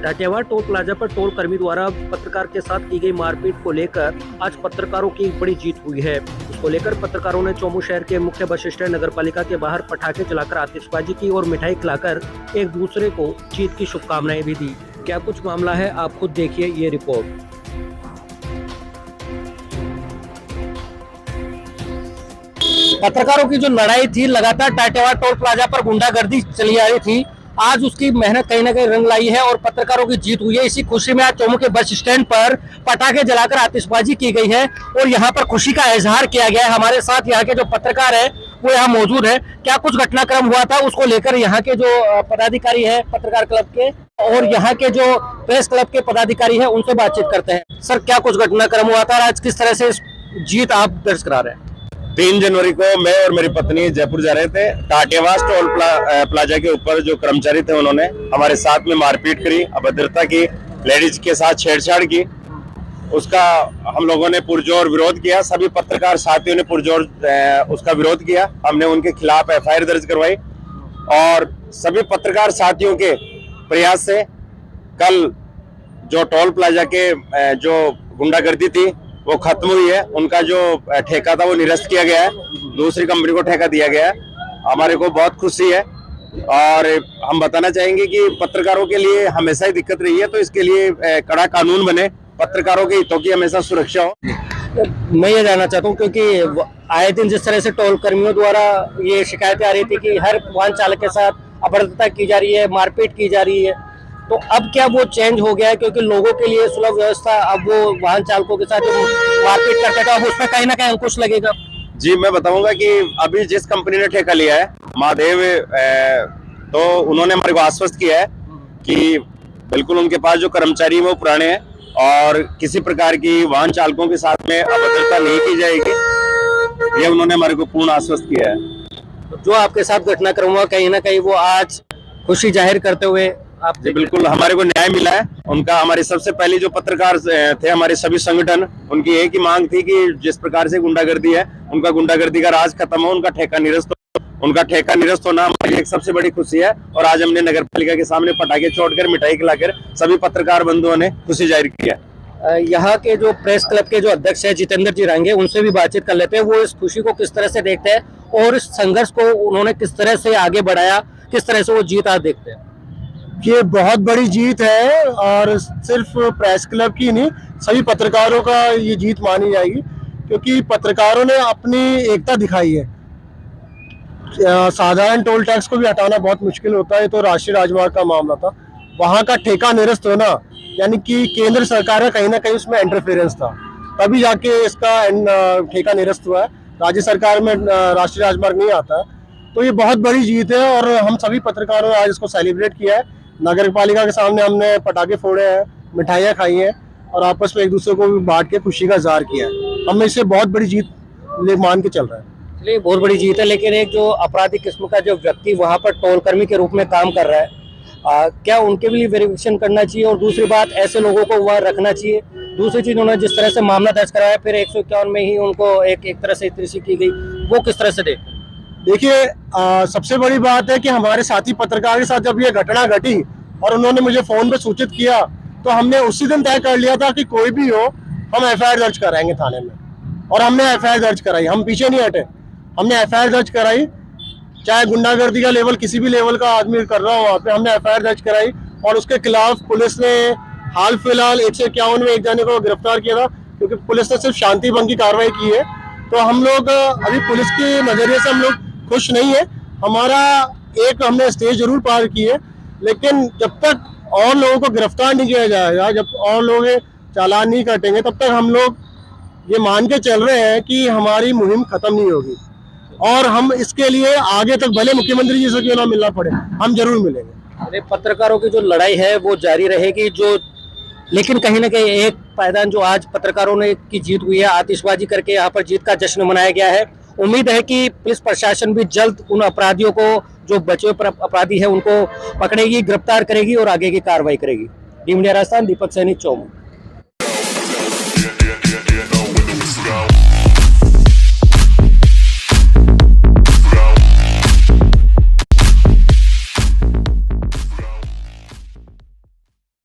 टाटेवा toll plaza पर toll कर्मी द्वारा पत्रकार के साथ की गई मारपीट को लेकर आज पत्रकारों की एक बड़ी जीत हुई है। इसको लेकर पत्रकारों ने चौमू शहर के मुख्य बस स्टैंड नगरपालिका के बाहर पटाखे जलाकर आतिशबाजी की और मिठाई खिलाकर एक दूसरे को जीत की शुभकामनाएं भी दी। क्या कुछ मामला है, आप खुद देखिए ये रिपोर्ट। पत्रकारों की जो लड़ाई थी, लगातार टाटेवा टोल प्लाजा पर गुंडागर्दी चली आ रही थी, आज उसकी मेहनत कहीं ना कहीं रंग लाई है और पत्रकारों की जीत हुई है। इसी खुशी में आज चौमू के बस स्टैंड पर पटाखे जलाकर आतिशबाजी की गई है और यहाँ पर खुशी का इजहार किया गया है। हमारे साथ यहाँ के जो पत्रकार है वो यहाँ मौजूद है। क्या कुछ घटनाक्रम हुआ था उसको लेकर यहाँ के जो पदाधिकारी है पत्रकार क्लब के और यहाँ के जो प्रेस क्लब के पदाधिकारी है उनसे बातचीत करते हैं। सर, क्या कुछ घटनाक्रम हुआ था और आज किस तरह से जीत आप दर्ज करा रहे हैं? 3 जनवरी को मैं और मेरी पत्नी जयपुर जा रहे थे। टाटेवा टोल प्लाजा के ऊपर जो कर्मचारी थे उन्होंने हमारे साथ में मारपीट करी, अभद्रता की, लेडीज के साथ छेड़छाड़ की। उसका हम लोगों ने पुरजोर विरोध किया। सभी पत्रकार साथियों ने पुरजोर उसका विरोध किया। हमने उनके खिलाफ FIR दर्ज करवाई और सभी पत्रकार साथियों के प्रयास से कल जो टोल प्लाजा के जो गुंडागर्दी थी वो खत्म हुई है। उनका जो ठेका था वो निरस्त किया गया है, दूसरी कंपनी को ठेका दिया गया है। हमारे को बहुत खुशी है और हम बताना चाहेंगे कि पत्रकारों के लिए हमेशा ही दिक्कत रही है, तो इसके लिए कड़ा कानून बने, पत्रकारों के हितों की हमेशा सुरक्षा हो। मैं ये जानना चाहता हूँ क्योंकि आए दिन जिस तरह से टोल कर्मियों द्वारा ये शिकायतें आ रही थी कि हर वाहन चालक के साथ अभद्रता की जा रही है, मारपीट की जा रही है, तो अब क्या वो चेंज हो गया है? क्योंकि लोगों के लिए सुलभ व्यवस्था, अब वो वाहन चालकों के साथ मारपीट करते थे, अब उसमें कहीं ना कहीं अंकुश लगेगा। जी, मैं बताऊंगा कि अभी जिस कंपनी ने ठेका लिया है महादेव, तो उन्होंने हमारे को आश्वस्त किया है कि बिल्कुल उनके पास जो कर्मचारी है वो पुराने हैं और किसी प्रकार की वाहन चालकों के साथ में अभद्रता नहीं की जाएगी। ये उन्होंने हमारे को पूर्ण आश्वस्त किया है। जो आपके साथ घटनाक्रम हुआ, कहीं ना कहीं वो आज खुशी जाहिर करते हुए आप? जी बिल्कुल, हमारे को न्याय मिला है। उनका हमारे सबसे पहले जो पत्रकार थे, हमारे सभी संगठन, उनकी एक ही मांग थी कि जिस प्रकार से गुंडागर्दी है, उनका गुंडागर्दी का राज खत्म हो, उनका ठेका निरस्त हो। उनका ठेका निरस्त होना हमारी एक सबसे बड़ी खुशी है और आज हमने नगर पालिका के सामने पटाखे छोड़कर, मिठाई खिलाकर सभी पत्रकार बंधुओं ने खुशी जाहिर की है। यहाँ के जो प्रेस क्लब के जो अध्यक्ष है जितेंद्र जी रांगे, उनसे भी बातचीत कर लेते हैं। वो इस खुशी को किस तरह से देखते हैं और इस संघर्ष को उन्होंने किस तरह से आगे बढ़ाया, किस तरह से वो जीत आज देखते हैं? ये बहुत बड़ी जीत है और सिर्फ प्रेस क्लब की नहीं, सभी पत्रकारों का ये जीत मानी जाएगी क्योंकि पत्रकारों ने अपनी एकता दिखाई है। साधारण टोल टैक्स को भी हटाना बहुत मुश्किल होता है, तो राष्ट्रीय राजमार्ग का मामला था, वहाँ का ठेका निरस्त होना, यानी कि केंद्र सरकार का कहीं ना कहीं उसमें इंटरफेरेंस था, तभी जाके इसका ठेका निरस्त हुआ है। राज्य सरकार में राष्ट्रीय राजमार्ग नहीं आता है, तो ये बहुत बड़ी जीत है और हम सभी पत्रकारों ने आज इसको सेलिब्रेट किया है। नगर पालिका के सामने हमने पटाखे फोड़े हैं, मिठाइयाँ खाई हैं और आपस में एक दूसरे को भी बांट के खुशी का इजहार किया है। हम इसे बहुत बड़ी जीत मान के चल रहे हैं। चलिए, बहुत बड़ी जीत है, लेकिन एक जो अपराधी किस्म का जो व्यक्ति वहाँ पर टोल कर्मी के रूप में काम कर रहा है, क्या उनके भी वेरिफिकेशन करना चाहिए? और दूसरी बात, ऐसे लोगों को वहाँ रखना चाहिए? दूसरी चीज, उन्होंने जिस तरह से मामला दर्ज कराया, फिर 151 में ही उनको एक तरह से इतनी की गई, वो किस तरह से देखते? देखिए, सबसे बड़ी बात है कि हमारे साथी पत्रकार के साथ जब ये घटना घटी और उन्होंने मुझे फोन पे सूचित किया, तो हमने उसी दिन तय कर लिया था कि कोई भी हो हम FIR दर्ज कराएंगे थाने में, और हमने FIR दर्ज कराई। हम पीछे नहीं हटे, हमने FIR दर्ज कराई, चाहे गुंडागर्दी का लेवल किसी भी लेवल का आदमी कर रहा हो वहाँ पे, हमने FIR दर्ज कराई और उसके खिलाफ पुलिस ने हाल फिलहाल 151 में एक जने को गिरफ्तार किया था, क्योंकि पुलिस ने सिर्फ शांति भंग की कार्रवाई की है। तो हम लोग अभी पुलिस के नजरिए से हम लोग खुश नहीं है। हमारा एक हमने स्टेज जरूर पार की है, लेकिन जब तक और लोगों को गिरफ्तार नहीं किया जाएगा, जब और लोग चालान नहीं कटेंगे, तब तक हम लोग ये मान के चल रहे हैं कि हमारी मुहिम खत्म नहीं होगी और हम इसके लिए आगे तक भले मुख्यमंत्री जी से क्यों ना मिलना पड़े, हम जरूर मिलेंगे। अरे, पत्रकारों की जो लड़ाई है वो जारी रहेगी, लेकिन कहीं ना कहीं एक पायदान जो आज पत्रकारों ने की जीत हुई है, आतिशबाजी करके यहाँ पर जीत का जश्न मनाया गया है। उम्मीद है कि पुलिस प्रशासन भी जल्द उन अपराधियों को, जो बचे हुए अपराधी है, उनको पकड़ेगी, गिरफ्तार करेगी और आगे की कार्रवाई करेगी। टीम इंडिया राजस्थान, दीपक सैनी, चौमू।